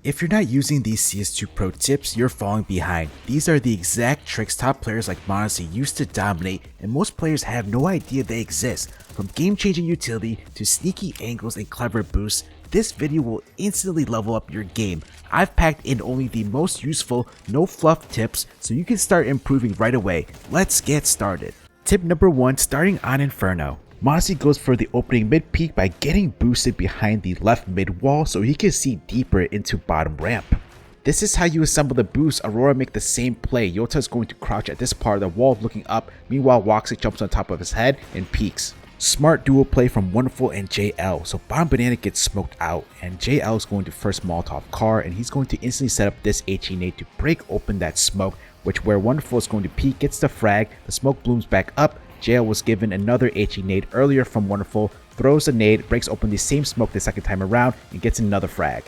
If you're not using these CS2 pro tips, you're falling behind. These are the exact tricks top players like m0NESY used to dominate, and most players have no idea they exist. From game-changing utility to sneaky angles and clever boosts, this video will instantly level up your game. I've packed in only the most useful, no fluff tips so you can start improving right away. Let's get started. Tip number 1, starting on Inferno. m0NESY goes for the opening mid peek by getting boosted behind the left mid wall so he can see deeper into bottom ramp. This is how you assemble the boost. Aurora make the same play. Yota is going to crouch at this part of the wall looking up, meanwhile wallbang jumps on top of his head and peeks. Smart duo play from Wonderful and JL, so Bomb Banana gets smoked out and JL is going to first Molotov car and he's going to instantly set up this HE Nade to break open that smoke, which where Wonderful is going to peek, gets the frag, the smoke blooms back up. JL was given another HE Nade earlier from Wonderful, throws a nade, breaks open the same smoke the second time around, and gets another frag.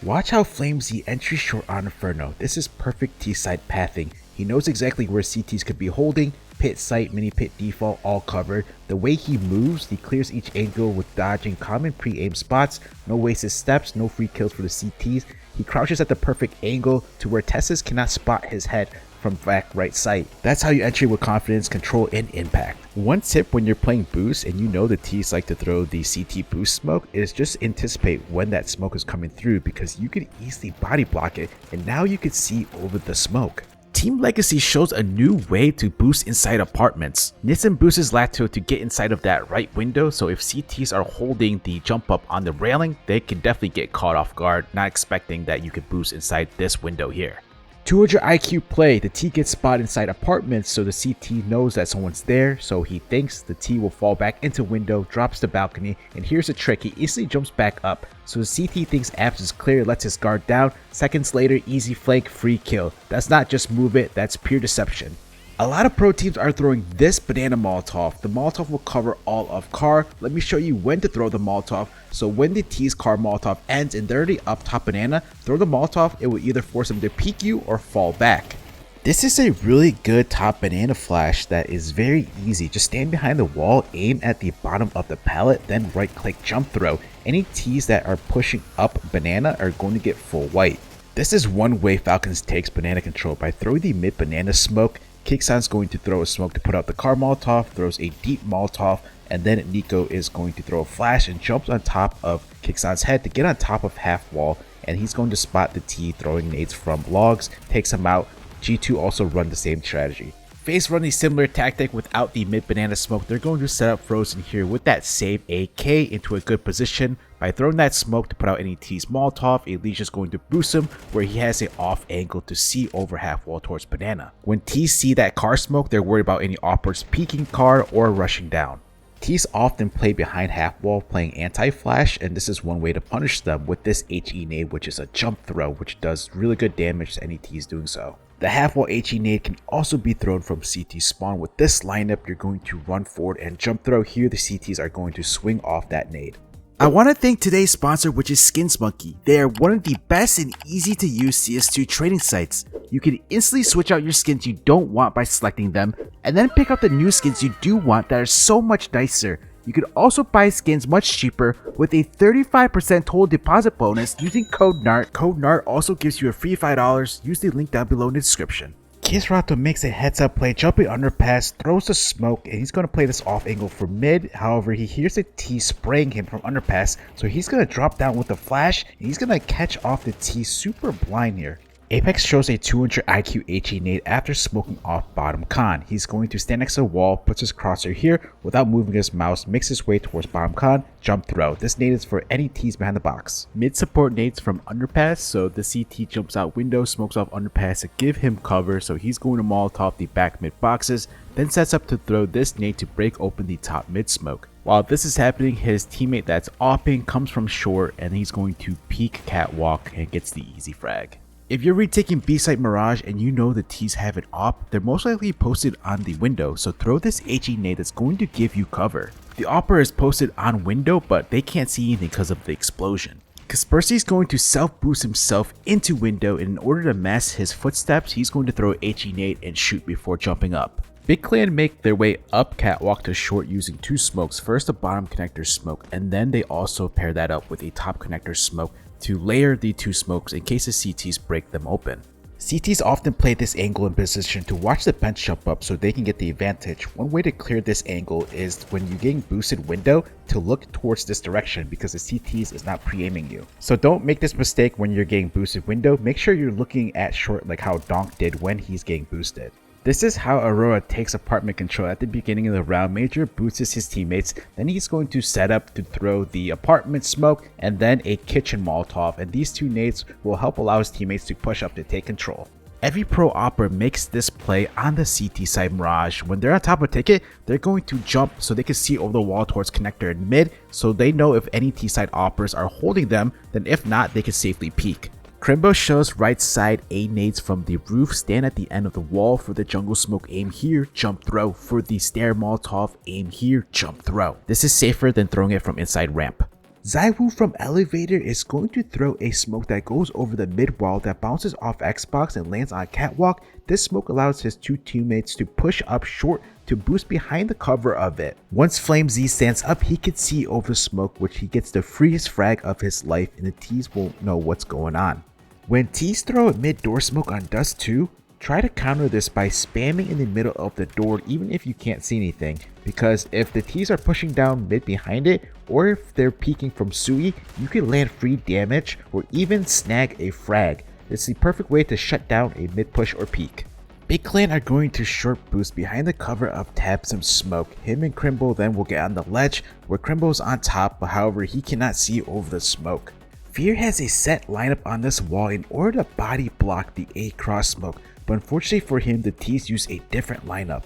Watch how Flames the entry short on Inferno. This is perfect T-side pathing. He knows exactly where CTs could be holding, pit sight, mini pit default, all covered. The way he moves, he clears each angle with dodging common pre-aim spots, no wasted steps, no free kills for the CTs. He crouches at the perfect angle to where Teslas cannot spot his head from back right sight. That's how you enter with confidence, control, and impact. One tip when you're playing boost and you know the T's like to throw the CT boost smoke is just anticipate when that smoke is coming through because you could easily body block it and now you can see over the smoke. Team Legacy shows a new way to boost inside apartments. Nissan boosts Lato to get inside of that right window, so if CTs are holding the jump up on the railing, they can definitely get caught off guard, not expecting that you could boost inside this window here. 200 IQ play, the T gets spotted inside apartments so the CT knows that someone's there, so he thinks the T will fall back into window, drops the balcony, and here's the trick, he instantly jumps back up. So the CT thinks apps is clear, lets his guard down, seconds later easy flank, free kill. That's not just move it, that's pure deception. A lot of pro teams are throwing this banana Molotov. The Molotov will cover all of car. Let me show you when to throw the Molotov. So when the T's car Molotov ends and they're already up top banana, throw the Molotov, it will either force them to peek you or fall back. This is a really good top banana flash that is very easy. Just stand behind the wall, aim at the bottom of the pallet, then right click jump throw. Any T's that are pushing up banana are going to get full white. This is one way Falcons takes banana control by throwing the mid banana smoke. Kicksan's going to throw a smoke to put out the car Molotov, throws a deep Molotov, and then Nico is going to throw a flash and jumps on top of Kicksan's head to get on top of half wall, and he's going to spot the T throwing nades from logs, takes him out. G2 also run the same strategy. FACEIT run a similar tactic without the mid banana smoke. They're going to set up Frozen here with that save AK into a good position. By throwing that smoke to put out any T's Molotov, Elijah is going to boost him where he has an off angle to see over half wall towards banana. When T's see that car smoke, they're worried about any oppers peeking car or rushing down. T's often play behind half wall playing anti-flash, and this is one way to punish them with this HE Nade, which is a jump throw which does really good damage to any T's doing so. The half wall HE Nade can also be thrown from CT spawn. With this lineup, you're going to run forward and jump throw. Here the CTs are going to swing off that nade. I want to thank today's sponsor, which is SkinsMonkey. They are one of the best and easy to use CS2 trading sites. You can instantly switch out your skins you don't want by selecting them, and then pick out the new skins you do want that are so much nicer. You can also buy skins much cheaper with a 35% total deposit bonus using code NART. Code NART also gives you a free $5. Use the link down below in the description. Kisrato makes a heads up play, jumping underpass, throws a smoke, and he's going to play this off angle for mid. However, he hears a T spraying him from underpass, so he's going to drop down with a flash, and he's going to catch off the T super blind here. Apex shows a 200 IQ HE Nade after smoking off bottom con. He's going to stand next to the wall, puts his crosshair here without moving his mouse, makes his way towards bottom con, jump throw. This nade is for any T's behind the box. Mid support nades from underpass, so the CT jumps out window, smokes off underpass to give him cover, so he's going to Molotov the back mid boxes, then sets up to throw this nade to break open the top mid smoke. While this is happening, his teammate that's opping comes from short and he's going to peek catwalk and gets the easy frag. If you're retaking B-site Mirage and you know the T's have an op, they're most likely posted on the window, so throw this HE Nade that's going to give you cover. The opera is posted on window, but they can't see anything because of the explosion. Kaspersky is going to self-boost himself into window, and in order to mask his footsteps, he's going to throw HE Nade and shoot before jumping up. Big Clan make their way up catwalk to short using two smokes, first a bottom connector smoke, and then they also pair that up with a top connector smoke to layer the two smokes in case the CTs break them open. CTs often play this angle in position to watch the bench jump up so they can get the advantage. One way to clear this angle is when you're getting boosted window to look towards this direction because the CTs is not pre-aiming you. So don't make this mistake when you're getting boosted window. Make sure you're looking at short like how Donk did when he's getting boosted. This is how Aurora takes apartment control at the beginning of the round. Major boosts his teammates, then he's going to set up to throw the apartment smoke and then a kitchen Molotov, and these two nades will help allow his teammates to push up to take control. Every pro opper makes this play on the CT side Mirage. When they're on top of ticket, they're going to jump so they can see over the wall towards connector and mid, so they know if any T side oppers are holding them, then if not, they can safely peek. Crimbo shows right side A nades from the roof, stand at the end of the wall for the jungle smoke, aim here, jump throw. For the stair Molotov, aim here, jump throw. This is safer than throwing it from inside ramp. Zywoo from elevator is going to throw a smoke that goes over the mid wall that bounces off Xbox and lands on catwalk. This smoke allows his two teammates to push up short to boost behind the cover of it. Once FlameZ stands up, he can see over the smoke, which he gets the freest frag of his life, and the T's won't know what's going on. When T's throw a mid door smoke on Dust 2, try to counter this by spamming in the middle of the door even if you can't see anything, because if the T's are pushing down mid behind it, or if they're peeking from Sui, you can land free damage or even snag a frag. It's the perfect way to shut down a mid push or peek. Big Clan are going to short boost behind the cover of Tab some smoke. Him and Crimbo then will get on the ledge where Crimbo's on top, but however he cannot see over the smoke. Fear has a set lineup on this wall in order to body block the A cross smoke, but unfortunately for him, the T's use a different lineup.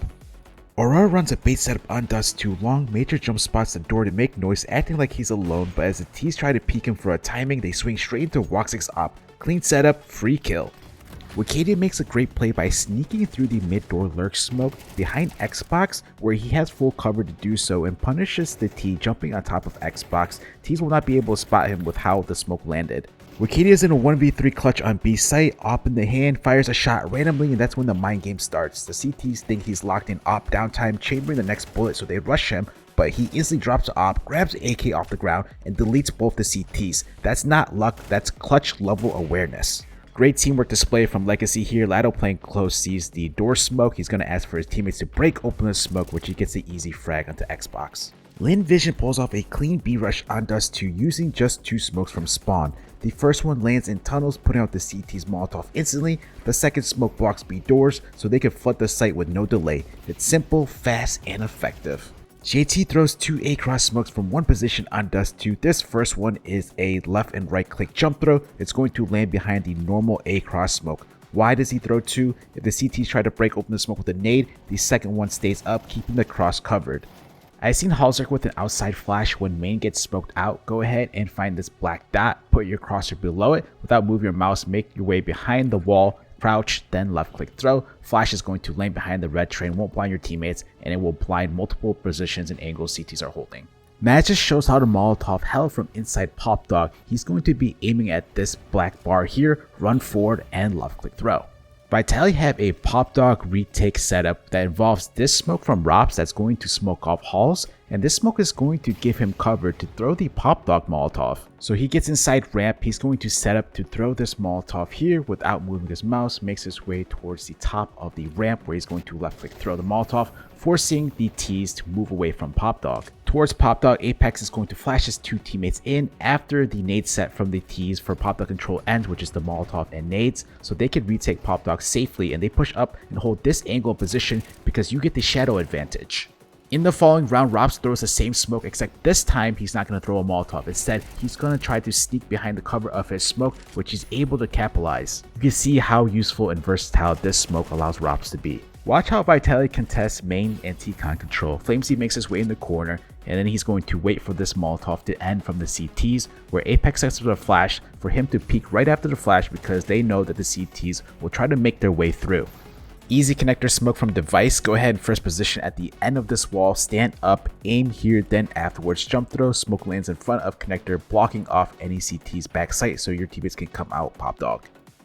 Aurora runs a bait setup on Dust 2 long, Major jump spots the door to make noise, acting like he's alone, but as the T's try to peek him for a timing, they swing straight into Woxic's op. Clean setup, free kill. Wicadia makes a great play by sneaking through the mid door lurk smoke behind Xbox where he has full cover to do so and punishes the T jumping on top of Xbox. T's will not be able to spot him with how the smoke landed. Wicadia is in a 1v3 clutch on B site, op in the hand, fires a shot randomly, and that's when the mind game starts. The CTs think he's locked in op downtime, chambering the next bullet, so they rush him, but he instantly drops op, grabs AK off the ground, and deletes both the CTs. That's not luck, that's clutch level awareness. Great teamwork display from Legacy here. Lado playing close sees the door smoke. He's going to ask for his teammates to break open the smoke, which he gets the easy frag onto Xbox. Lin Vision pulls off a clean B rush on Dust 2 using just two smokes from spawn. The first one lands in tunnels, putting out the CT's Molotov instantly. The second smoke blocks B doors so they can flood the site with no delay. It's simple, fast, and effective. JT throws two A cross smokes from one position on Dust 2. This first one is a left and right click jump throw. It's going to land behind the normal A cross smoke. Why does he throw two? If the CTs try to break open the smoke with a nade, the second one stays up, keeping the cross covered. I've seen Halzerk with an outside flash when main gets smoked out. Go ahead and find this black dot, put your crosshair below it. Without moving your mouse, make your way behind the wall, crouch, then left click throw. Flash is going to land behind the red train, won't blind your teammates, and it will blind multiple positions and angles CTs are holding. Matt just shows how to Molotov hell from inside Popdog. He's going to be aiming at this black bar here, run forward, and left click throw. Vitality have a Popdog retake setup that involves this smoke from ropz that's going to smoke off halls, and this smoke is going to give him cover to throw the Popdog Molotov. So he gets inside ramp, he's going to set up to throw this Molotov here without moving his mouse, makes his way towards the top of the ramp where he's going to left click throw the Molotov, forcing the T's to move away from Popdog. Towards Popdog, Apex is going to flash his two teammates in after the nade set from the T's for Popdog control ends, which is the Molotov and nades, so they can retake Popdog safely, and they push up and hold this angle position because you get the shadow advantage. In the following round, ropz throws the same smoke, except this time he's not going to throw a Molotov. Instead, he's going to try to sneak behind the cover of his smoke, which he's able to capitalize. You can see how useful and versatile this smoke allows ropz to be. Watch how Vitality contests main and T-Con control. FlameZ makes his way in the corner, and then he's going to wait for this Molotov to end from the CTs, where Apex sets up a flash for him to peek right after the flash because they know that the CTs will try to make their way through. Easy connector smoke from device. Go ahead and first position at the end of this wall, stand up, aim here, then afterwards jump throw. Smoke lands in front of connector, blocking off any CT's backside so your teammates can come out Popdog.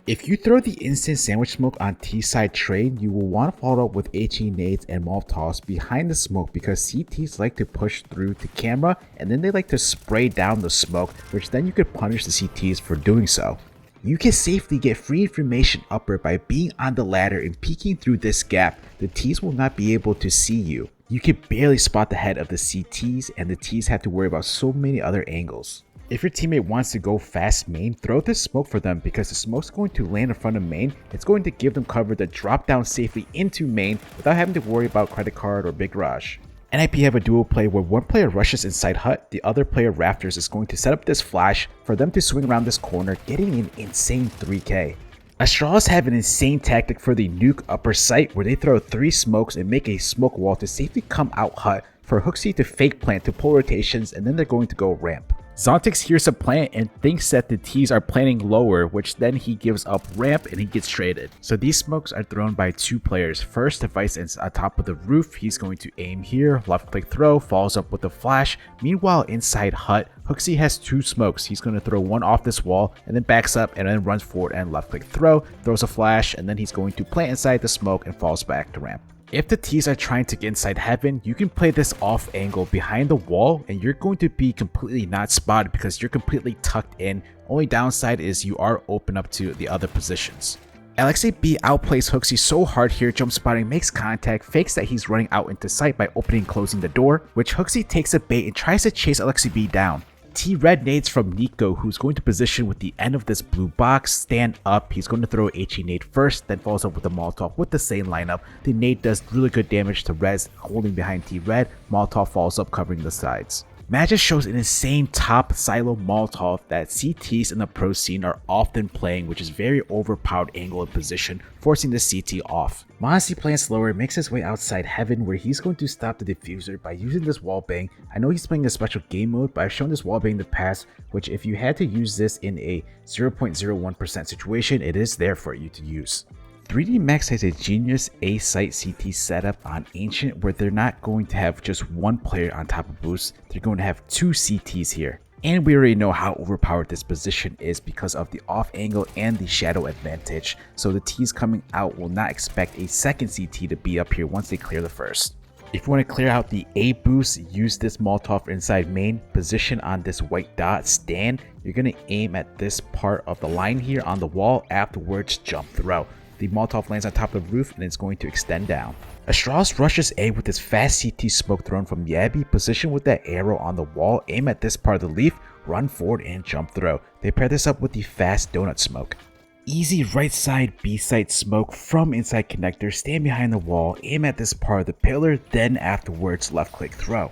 If you throw the instant sandwich smoke on T-side train, you will want to follow up with HE Nades and Molotovs behind the smoke because CTs like to push through the camera and then they like to spray down the smoke, which then you could punish the CTs for doing so. You can safely get free information upper by being on the ladder and peeking through this gap. The Ts will not be able to see you. You can barely spot the head of the CTs and the Ts have to worry about so many other angles. If your teammate wants to go fast main, throw this smoke for them because the smoke's going to land in front of main. It's going to give them cover to drop down safely into main without having to worry about credit card or big garage. NIP have a duo play where one player rushes inside hut, the other player rafters is going to set up this flash for them to swing around this corner, getting an insane 3k. Astralis have an insane tactic for the Nuke upper site where they throw 3 smokes and make a smoke wall to safely come out hut for HooXi to fake plant to pull rotations and then they're going to go ramp. Zontix hears a plant and thinks that the Ts are planting lower, which then he gives up ramp and he gets traded. So these smokes are thrown by 2 players. First, Device is on top of the roof. He's going to aim here, left click throw, follows up with a flash. Meanwhile, inside hut, HooXi has 2 smokes. He's going to throw one off this wall and then backs up and then runs forward and left click throw, throws a flash, and then he's going to plant inside the smoke and falls back to ramp. If the Ts are trying to get inside heaven, you can play this off angle behind the wall and you're going to be completely not spotted because you're completely tucked in. Only downside is you are open up to the other positions. LXAB outplays HooXi so hard here, jump spotting, makes contact, fakes that he's running out into sight by opening and closing the door, which HooXi takes a bait and tries to chase LXAB down. T-Red nades from Nico, who's going to position with the end of this blue box, stand up. He's going to throw HE Nade first, then follows up with the Molotov with the same lineup. The nade does really good damage to Rez, holding behind T-Red. Molotov follows up, covering the sides. Magic shows an insane top silo Molotov that CTs in the pro scene are often playing, which is very overpowered angle and position, forcing the CT off. Monsi playing slower makes his way outside heaven where he's going to stop the diffuser by using this Wallbang. I know he's playing a special game mode, but I've shown this Wallbang in the past, which if you had to use this in a 0.01% situation, it is there for you to use. 3D Max has a genius FACEIT CT setup on Ancient where they're not going to have just one player on top of Boost, they're going to have 2 CTs here. And we already know how overpowered this position is because of the off angle and the shadow advantage, so the Ts coming out will not expect a second CT to be up here once they clear the first. If you want to clear out the A boost, use this Molotov inside main, position on this white dot, stand. You're going to aim at this part of the line here on the wall, afterwards jump throw. The Molotov lands on top of the roof and it's going to extend down. Astralis rushes A with this fast CT smoke thrown from Yabby, position with that arrow on the wall, aim at this part of the leaf, run forward and jump throw. They pair this up with the fast donut smoke. Easy right side B site smoke from inside connector, stand behind the wall, aim at this part of the pillar, then afterwards left click throw.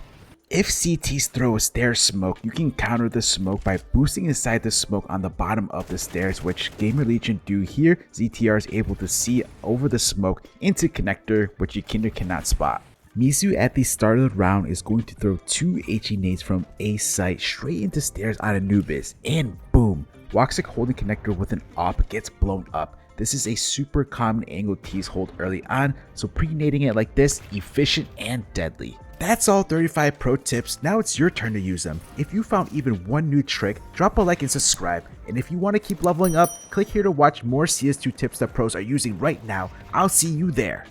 If CTs throw a stair smoke, you can counter the smoke by boosting inside the smoke on the bottom of the stairs, which Gamer Legion do here. ZTR is able to see over the smoke into connector, which you cannot spot. Mizu at the start of the round is going to throw 2 HE nades from A site straight into stairs on Anubis, and boom! Woxic holding connector with an AWP gets blown up. This is a super common angle Ts hold early on, so pre-nading it like this, efficient and deadly. That's all 35 pro tips, now it's your turn to use them. If you found even one new trick, drop a like and subscribe. And if you want to keep leveling up, click here to watch more CS2 tips that pros are using right now. I'll see you there.